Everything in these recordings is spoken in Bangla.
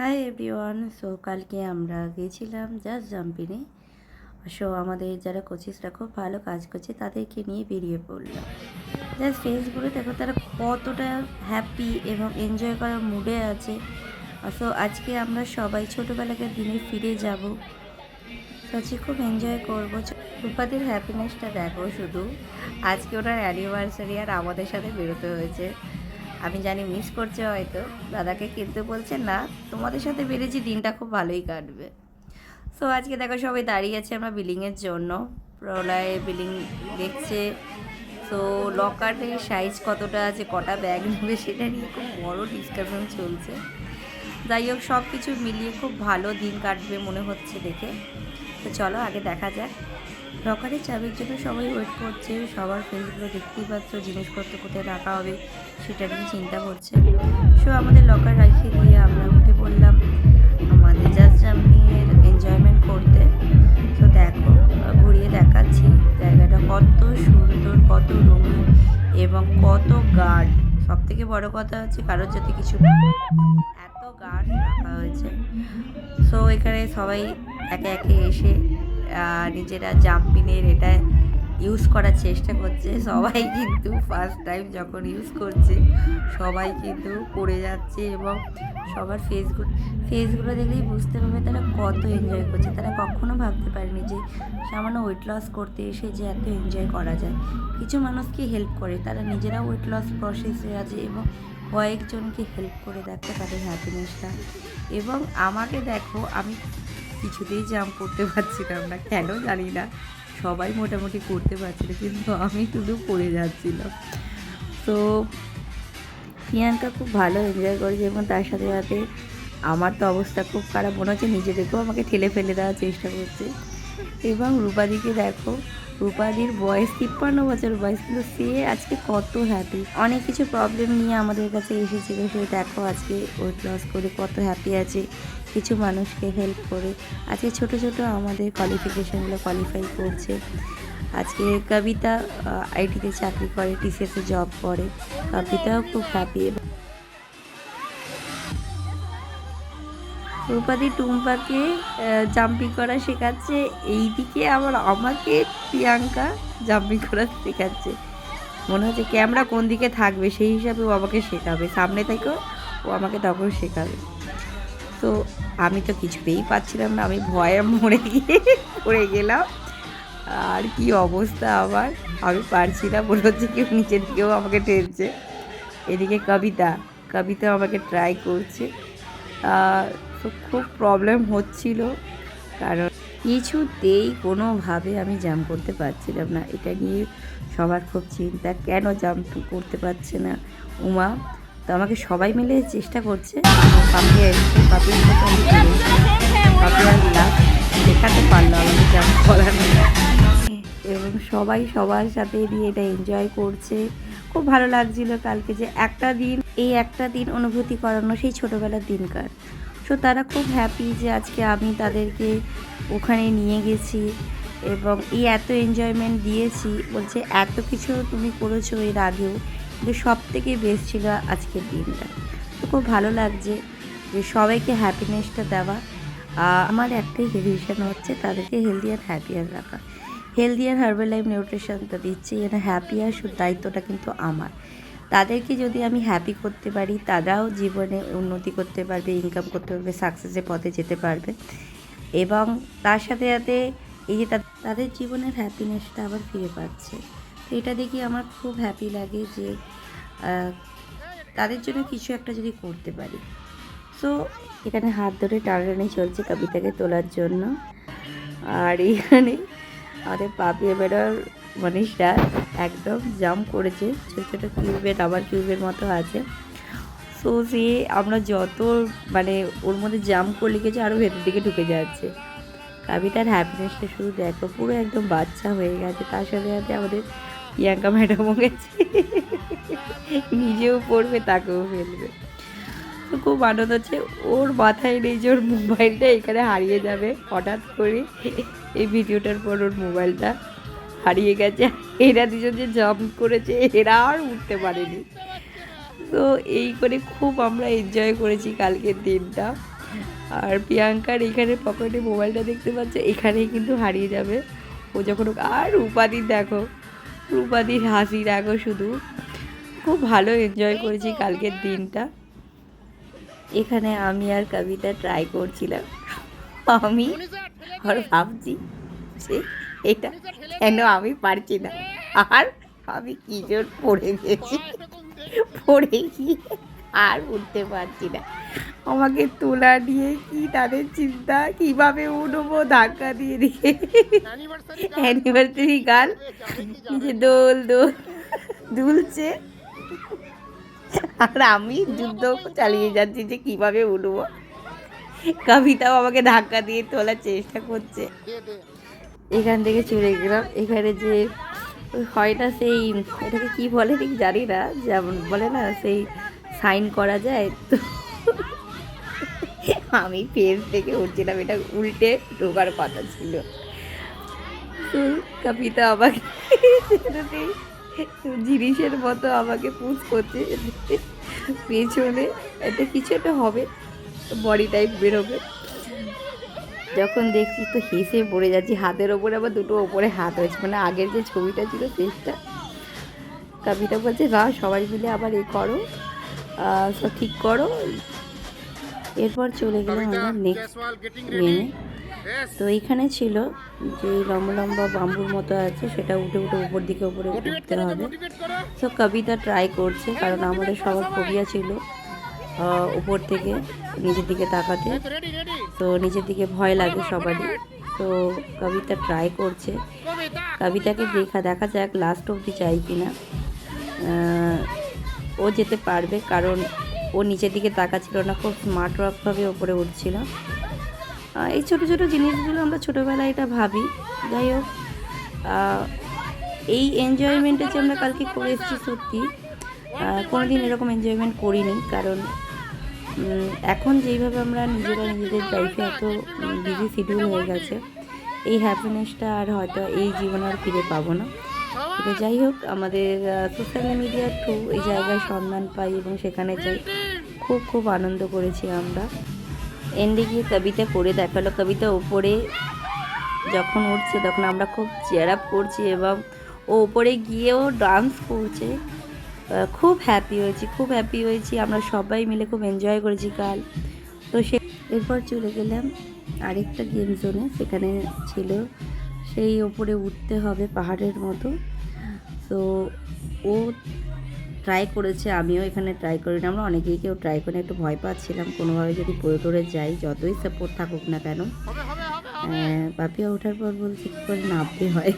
Hi everyone. সো কালকে আমরা গেছিলাম জাস্ট জাম্পিংয়ে। সো আমাদের যারা কোচিসরা খুব ভালো কাজ করছে তাদেরকে নিয়ে বেরিয়ে পড়লাম। জাস্ট ফেসগুলো দেখো তারা কতটা হ্যাপি এবং এনজয় করার মুডে আছে। সো আজকে আমরা সবাই ছোটোবেলাকার দিনে ফিরে যাব। আজকে খুব এনজয় করবো। রূপাদের হ্যাপিনেসটা দেখো শুধু। আজকে ওনার অ্যানিভার্সারি আর আমাদের সাথে বেরোতে হয়েছে। আমি জানি মিস করছে হয়তো দাদাকে, কিন্তু বলছে না তোমাদের সাথে বেরিয়েছি, দিনটা খুব ভালোই কাটবে। সো আজকে দেখো সবাই দাঁড়িয়ে আছে আমরা বিলিংয়ের জন্য। প্রলয় বিলিং দেখছে। সো লকারের সাইজ কতটা আছে, কটা ব্যাগ নেবে সেটা নিয়ে খুব বড় ডিসকাশন চলছে। যাই হোক সব কিছু মিলিয়ে খুব ভালো দিন কাটবে মনে হচ্ছে দেখে। তো চলো আগে দেখা যাক। লকারের চাবির জন্য সবাই ওয়েট করছে। সবার ফেসগুলো দেখতেই পাচ্ছ, জিনিসপত্র কোথায় রাখা হবে সেটা নিয়ে চিন্তা করছে। সো আমাদের লকার রাখিয়ে দিয়ে আমরা উঠে পড়লাম আমাদের জাস্ট জাম্পিংয়ের এনজয়মেন্ট করতে। তো দেখো ঘুরিয়ে দেখাচ্ছি জায়গাটা কত সুন্দর, কত রঙিন এবং কত গার্ড। সব থেকে বড় কথা হচ্ছে কারোর যাতে কিছু এত গার্ড রাখা হয়েছে। সো এখানে সবাই একে একে এসে নিজেরা জাম্পিংয়ের এটা ইউজ করার চেষ্টা করছে। সবাই কিন্তু ফার্স্ট টাইম যখন ইউজ করছে সবাই কিন্তু পড়ে যাচ্ছে এবং সবার ফেসগুলো দেখলেই বুঝতে পারবে তারা কত এনজয় করছে। তারা কখনো ভাবতে পারেনি যে সামান্য ওয়েট লস করতে এসে যে এত এনজয় করা যায়। কিছু মানুষকে হেল্প করে, তারা নিজেরা ওয়েট লস প্রসেসে আছে এবং কয়েকজনকে হেল্প করে দেখো তাদের হ্যাপিনেসটা। এবং আমাকে দেখো, আমি কিছুতেই জাম্প করতে পারছিলাম না, কেন জানি না। সবাই মোটামুটি করতে পারছিল কিন্তু আমি শুধু পড়ে যাচ্ছিলাম। তো প্রিয়াঙ্কা খুব ভালো এনজয় করেছে এবং তার সাথে সাথে আমার তো অবস্থা খুব খারাপ, মনে হচ্ছে নিজেদেরকেও আমাকে ঠেলে ফেলে দেওয়ার চেষ্টা করছে। এবং রূপাদিকে দেখো, রূপাদির বয়স 53 বছর বয়স, কিন্তু সে আজকে কত হ্যাপি। অনেক কিছু প্রবলেম নিয়ে আমাদের কাছে এসেছিলো, সে দেখো আজকে ওয়েট লস করে কত হ্যাপি আছে, কিছু মানুষকে হেল্প করে আজকে ছোট ছোট আমাদের কোয়ালিফিকেশানগুলো কোয়ালিফাই করছে। আজকে কবিতা আইটিতে চাকরি করে, টিসিএসে জব করে। কবিতাও খুব হ্যাপি। রূপাদি টুম্পাকে জাম্পিং করা শেখাচ্ছে, এইদিকে আবার আমাকে প্রিয়াঙ্কা জাম্পিং করা শেখাচ্ছে। মনে হচ্ছে ক্যামেরা কোন দিকে থাকবে সেই হিসাবে ও আমাকে শেখাবে, সামনে থেকেও ও আমাকে তখন শেখাবে। তো আমি তো কিছুতেই পাচ্ছিলাম না, আমি ভয়ে মরে গিয়ে পড়ে গেলাম। আর কি অবস্থা আমার, আমি পারছি না, মনে হচ্ছে কেউ নিচের দিকেও আমাকে টেনছে। এদিকে কবিতাও আমাকে ট্রাই করছে। তো খুব প্রবলেম হচ্ছিল, কারণ কিছুতেই কোনোভাবে আমি জাম্প করতে পারছিলাম না। এটা নিয়ে সবার খুব চিন্তা, কেন জাম্প করতে পারছে না উমা। তো আমাকে সবাই মিলে চেষ্টা করছে। পাপি এসছে, পাপির সাথে আমি করেছি। পাপি আর লাস্ট শেখাতে পারলো আমাকে জাম্প করানো এবং সবাই সবার সাথে দিয়ে এটা এনজয় করছে। খুব ভালো লাগছিল কালকে যে একটা দিন অনুভূতি করানো সেই ছোটোবেলার দিনকার। সো তারা খুব হ্যাপি যে আজকে আমি তাদেরকে ওখানে নিয়ে গেছি এবং এই এত এনজয়মেন্ট দিয়েছি। বলছে এত কিছু তুমি করেছো এর আগেও, কিন্তু সব থেকে বেস্ট ছিল আজকের দিনটা। তো খুব ভালো লাগছে যে সবাইকে হ্যাপিনেসটা দেওয়া। আমার একটাই রিভিশন হচ্ছে তাদেরকে হেলদি আর হ্যাপিয়ার রাখা। হেলদি আর হার্বাল লাইফ নিউট্রিশনটা দিচ্ছি, এটা হ্যাপিয়ার শুধু দায়িত্বটা কিন্তু আমার। তাদেরকে যদি আমি হ্যাপি করতে পারি, তারাও জীবনে উন্নতি করতে পারবে, ইনকাম করতে পারবে, সাকসেসের পথে যেতে পারবে। এবং তার সাথে সাথে এই যে তাদের জীবনের হ্যাপিনেসটা আবার ফিরে পাচ্ছে। তো এটা দেখে আমার খুব হ্যাপি লাগে যে তাদের জন্য কিছু একটা যদি করতে পারি। সো এখানে হাত ধরে টানাটানি চলছে কবিতাকে তোলার জন্য। আর এইখানে আমাদের পাপিয়া বেড়ার মনীষরা একদম জাম্প করেছে, ছোটো ছোটো কিউবের, আবার কিউবের মতো আছে। সো সে আমরা যত ওর মধ্যে জাম্প করে লিখেছে আরও ভেতর দিকে ঢুকে যাচ্ছে। কবিতার হ্যাপিনেসটা শুধু দেখো, পুরো একদম বাচ্চা হয়ে গেছে। তার সাথে সাথে আমাদের প্রিয়াঙ্কা ম্যাডামও গেছে, নিজেও পড়বে তাকেও ফেলবে। তো খুব আনন্দ হচ্ছে। ওর মাথায় নেই যে ওর মোবাইলটা এখানে হারিয়ে যাবে। হঠাৎ করে এই ভিডিওটার পর ওর মোবাইলটা হারিয়ে গেছে। এরা দুজন যে জাম্প করেছে এরা আর উঠতে পারেনি। তো এই করে খুব আমরা এনজয় করেছি কালকের দিনটা। আর প্রিয়াঙ্কার এখানে পকেটে মোবাইলটা দেখতে পাচ্ছে, এখানেই কিন্তু হারিয়ে যাবে ও যখন। আর রূপাদির দেখো, রূপাদির হাসি দেখো শুধু। খুব ভালো এনজয় করেছি কালকের দিনটা। এখানে আমি আর কবিতা ট্রাই করছিলাম। আমি আর ভাবছি যে এটা কেন আমি পারছি না, আর আমি কি জোর পড়ে গেছি, পড়ে গিয়ে আর উঠতে পারছি না। আমাকে তোলা নিয়ে কি তাদের চিন্তা, কিভাবে উঠবো, ধাক্কা দিয়ে দিয়ে অ্যানিভার্সারি গান যে দোল দোল দুলছে, আর আমি যুদ্ধ চালিয়ে যাচ্ছি যে কিভাবে উঠবো। কবিতাও আমাকে ধাক্কা দিয়ে তোলার চেষ্টা করছে। এখান থেকে চলে গেলাম। এখানে যে হয় না সেই, এটাকে কি বলে ঠিক জানি না, যেমন বলে না সেই সাইন করা যায়, তো আমি পেজ থেকে উঠছিলাম, এটা উল্টে ঢোকার কথা ছিল। তো কবিতা আমাকে জিনিসের মতো আমাকে পুশ করছে পেছনে, এটা কিছু একটা হবে, বডি টাইপ বেরোবে। যখন দেখছি তো হেসে পড়ে যাচ্ছি, হাতের ওপরে আবার দুটো ওপরে হাত হয়েছে, মানে আগের যে ছবিটা ছিল সেইটা। কবিতা বলছে না সবাই মিলে আবার এ করো, সব ঠিক করো। এরপর চলে গেলাম আমরা নেক্সট মেনে। তো এইখানে ছিল যে লম্বা লম্বা বাম্বুর মতো আছে, সেটা উঠে উঠে উপর দিকে উপরে উঠতে হবে। তো কবিতা ট্রাই করছে, কারণ আমাদের সবার ফোবিয়া ছিল উপর থেকে নিচের দিকে তাকাতে, তো নিচের দিকে ভয় লাগে সবারই। তো কবিতা ট্রাই করছে, কবিতাকে দেখা যাক লাস্ট অবধি চাই কিনা ও যেতে পারবে, কারণ ও নিচের দিকে তাকাচ্ছিল না, খুব স্মার্ট ওয়ার্কভাবে ওপরে উঠছিল। এই ছোটো ছোটো জিনিসগুলো আমরা ছোটোবেলায় এটা ভাবি। যাই হোক, এই এনজয়মেন্টটা যে আমরা কালকে করে এসেছি, সত্যি কোনোদিন এরকম এনজয়মেন্ট করিনি। কারণ এখন যেইভাবে আমরা নিজেরা নিজেদের লাইফে এত বিজি শিডিউল হয়ে গেছে, এই হ্যাপিনেসটা আর হয়তো এই জীবনে আর ফিরে পাবো না। তো যাই হোক, আমাদের সোশ্যাল মিডিয়ার থ্রু এই জায়গায় সন্ধান পাই এবং সেখানে যাই, খুব খুব আনন্দ করেছি আমরা। এন্ডে গিয়ে কবিতা করে দেখালো, কবিতা ওপরে যখন উঠছে তখন আমরা খুব চেয়ার আপ করছি এবং ও ওপরে গিয়েও ডান্স করছে। খুব হ্যাপি হয়েছি আমরা সবাই মিলে, খুব এনজয় করেছি কাল। তো এরপর চলে গেলাম আরেকটা গেম জোনে, সেখানে ছিল সেই ওপরে উঠতে হবে পাহাড়ের মতো। তো ও ট্রাই করেছে, আমিও এখানে ট্রাই করি না, আমরা অনেকেই কেউ ট্রাই করে একটু ভয় পাচ্ছিলাম কোনোভাবে যদি পড়ে যাই, যতই সাপোর্ট থাকুক না কেন। পাপিয়া ওঠার পর বলছে কী করে নামতে হয়,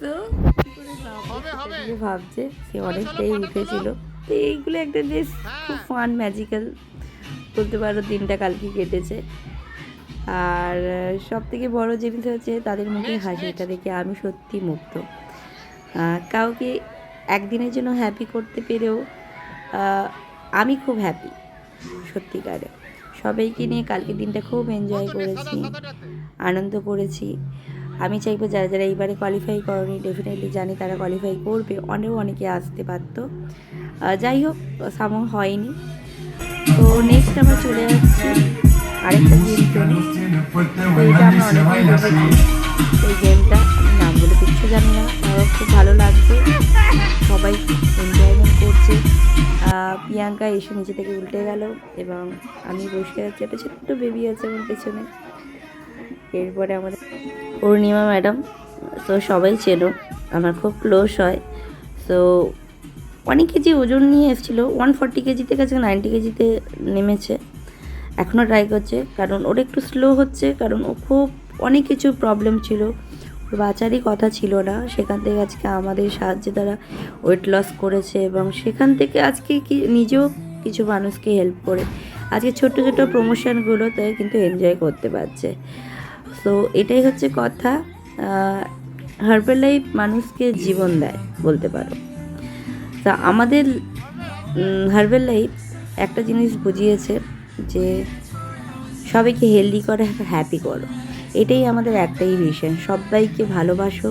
তো ভাবছে সে অনেকটাই উঠেছিল। তো এইগুলো একটা বেশ খুব ফান ম্যাজিক্যাল বলতে পারো দিনটা কালকে কেটেছে। আর সব থেকে বড়ো জিনিস হচ্ছে তাদের মুখে হাসিটা দেখে আমি সত্যি মুগ্ধ। কাউকে একদিনের জন্য হ্যাপি করতে পেরেও আমি খুব হ্যাপি সত্যিকারে। সবাইকে নিয়ে কালকে দিনটা খুব এনজয় করেছি, আনন্দ করেছি। আমি চাইবো যারা যারা এইবারে কোয়ালিফাই করেনি, ডেফিনেটলি জানি তারা কোয়ালিফাই করবে, অনেকে আসতে পারতো। যাই হোক, সামো হয়নি। তো নেক্সট আমরা চলে যাচ্ছি আরেকটা গেম জোনে। তো এটা আমরা অনেকেই দেখেছি, এই গেমটা আমি নামগুলো কিচ্ছু জানি না, তাও খুব ভালো লাগছে, সবাই এনজয়মেন্ট করছে। প্রিয়াঙ্কা এসে নিচে থেকে উল্টে গেল এবং আমি বসে আছি, একটা ছোট্ট বেবি আছে আমার পেছনে। এরপরে আমাদের পূর্ণিমা ম্যাডাম, তো সবাই চেনো, আমার খুব ক্লোজ হয়। তো অনেক কেজি ওজন নিয়ে এসেছিলো, 140 কেজিতে গেছে, 90 কেজিতে নেমেছে, এখনও ট্রাই করছে। কারণ ওর একটু স্লো হচ্ছে, কারণ ও খুব অনেক কিছু প্রবলেম ছিল, ওর বাচ্চারই কথা ছিল না, সেখান থেকে আজকে আমাদের সাহায্যে তারা ওয়েট লস করেছে এবং সেখান থেকে আজকে নিজেও কিছু মানুষকে হেল্প করে আজকে ছোট্ট ছোট্ট প্রমোশনগুলোতে কিন্তু এনজয় করতে পারছে। তো এটাই হচ্ছে কথা, হার্বাল লাইফ মানুষকে জীবন দেয় বলতে পারো। তা আমাদের হার্বাল লাইফ একটা জিনিস বুঝিয়েছে যে সবাইকে হেলদি করো, হ্যাপি করো, এটাই আমাদের একটাই ভিশন। সবাইকে ভালোবাসো,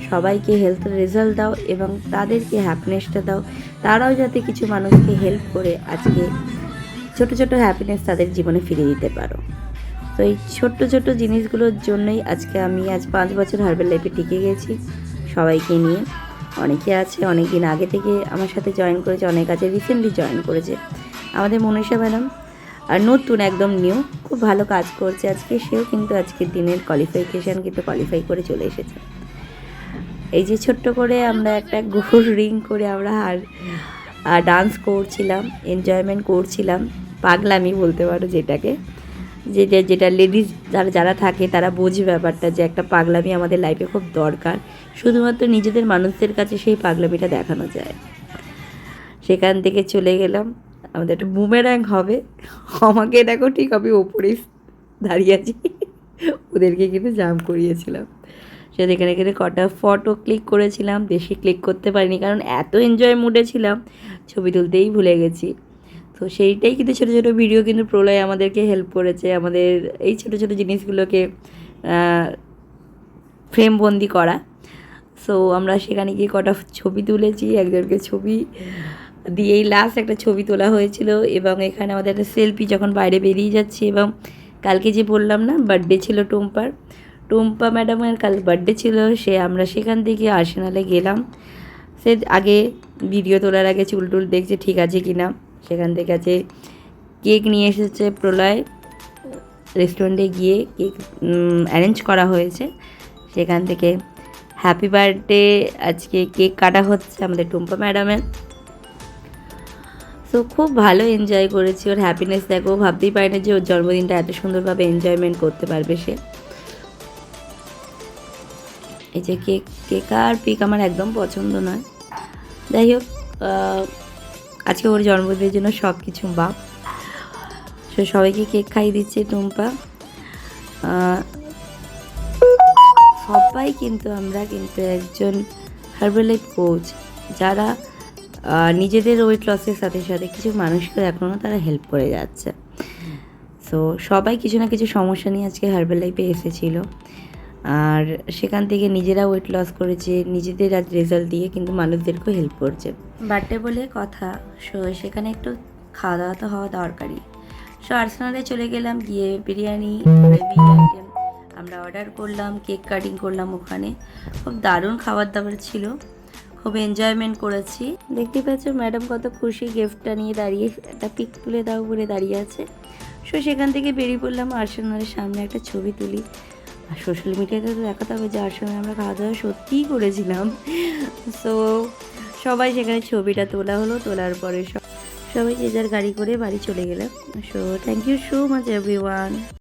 সবাইকে হেলথের রেজাল্ট দাও এবং তাদেরকে হ্যাপিনেসটা দাও, তারাও যাতে কিছু মানুষকে হেল্প করে আজকে ছোট ছোট হ্যাপিনেস তাদের জীবনে ফিরিয়ে দিতে পারো। তো এই ছোট্ট ছোট্ট জিনিসগুলোর জন্যই আজকে আমি 5 বছর হার্বাল লাইফে টিকে গেছি সবাইকে নিয়ে। অনেকে আছে অনেক দিন আগে থেকে আমার সাথে জয়েন করেছে, অনেক আছে রিসেন্টলি জয়েন করেছে। আমাদের মনীষা ম্যাডাম আর নতুন একদম নিউ, খুব ভালো কাজ করছে আজকে। সেও কিন্তু আজকের দিনের কোয়ালিফিকেশান কিন্তু কোয়ালিফাই করে চলে এসেছে। এই যে ছোট্ট করে আমরা একটা গোল রিং করে আমরা ডান্স করছিলাম, এনজয়মেন্ট করছিলাম, পাগলামি বলতে পারো যেটাকে, যেটা লেডিস যারা থাকে তারা বোঝে ব্যাপারটা, যে একটা পাগলামি আমাদের লাইফে খুব দরকার। শুধুমাত্র নিজেদের মানুষদের কাছে সেই পাগলামিটা দেখানো যায়। সেখান থেকে চলে গেলাম, আমাদের একটা বুমেরাং হবে। আমাকে দেখো ঠিক আমি ওপরে দাঁড়িয়ে আছি, ওদেরকে কিন্তু জাম্প করিয়েছিলাম। সেখানে কটা ফটো ক্লিক করেছিলাম, বেশি ক্লিক করতে পারিনি কারণ এত এনজয় মুডে ছিলাম, ছবি তুলতেই ভুলে গেছি। তো সেইটাই কিন্তু ছোটো ছোটো ভিডিও কিন্তু প্রলয় আমাদেরকে হেল্প করেছে, আমাদের এই ছোটো ছোটো জিনিসগুলোকে ফ্রেমবন্দি করা। সো আমরা সেখানে গিয়ে কটা ছবি তুলেছি, একজনকে ছবি দিয়েই লাস্ট একটা ছবি তোলা হয়েছিল। এবং এখানে আমাদের একটা সেলফি যখন বাইরে বেরিয়ে যাচ্ছি, এবং কালকে যে বললাম না বার্থডে ছিল টুম্পা ম্যাডামের কাল বার্থডে ছিল, আমরা সেখান থেকে আর্সেনালে গেলাম। সে আগে ভিডিও তোলার আগে চুল দেখছে ঠিক আছে কি না। সেখান থেকে আছে কেক নিয়ে এসেছে প্রলয়, রেস্টুরেন্টে গিয়ে কেক অ্যারেঞ্জ করা হয়েছে। সেখান থেকে হ্যাপি বার্থডে আজকে কেক কাটা হচ্ছে আমাদের টুম্পা ম্যাডামের। সো খুব ভালো এনজয় করেছি, ওর হ্যাপিনেস দেখো, ভাবতেই পারি না যে ওর জন্মদিনটা এত সুন্দরভাবে এনজয়মেন্ট করতে পারবে সে। এই যে কেক আর পিক আমার একদম পছন্দ নয়, যাই হোক আজকে ওর জন্মদিনের জন্য সব কিছু বাপ। সে সবাইকে কেক খাইয়ে দিচ্ছে টুম্পা। সবাই কিন্তু আমরা কিন্তু একজন হার্বাল লাইফ কোচ, যারা নিজেদের ওয়েট লসের সাথে সাথে কিছু মানুষকে এখনও তারা হেল্প করে যাচ্ছে। সো সবাই কিছু না কিছু সমস্যা নিয়ে আজকে হার্বাল লাইফে এসেছিলো, আর সেখান থেকে নিজেরা ওয়েট লস করেছে, নিজেদের আজ রেজাল্ট দিয়ে কিন্তু মানুষদেরকেও হেল্প করছে। বার্থডে বলে কথা, সো সেখানে একটু খাওয়া দাওয়া তো হওয়া দরকারই। সো আর্সেনালে চলে গেলাম, গিয়ে বিরিয়ানি হেভি আইটেম আমরা অর্ডার করলাম, কেক কাটিং করলাম ওখানে। খুব দারুণ খাবার দাবার ছিল, খুব এনজয়মেন্ট করেছি। দেখতে পাচ্ছ ম্যাডাম কত খুশি, গিফটটা নিয়ে দাঁড়িয়ে একটা পিক তুলে দাও বলে দাঁড়িয়ে আছে। সো সেখান থেকে বেরিয়ে পড়লাম, আর্সেনালের সামনে একটা ছবি তুলি। আর সোশ্যাল মিডিয়াতে তো দেখাতে হবে যে আর্সেনালে আমরা খাওয়া দাওয়া সত্যিই করেছিলাম। সো সবাই সেখানে ছবিটা তোলা হলো, তোলার পরে সবাই যে যার গাড়ি করে বাড়ি চলে গেলাম। So thank you so much everyone.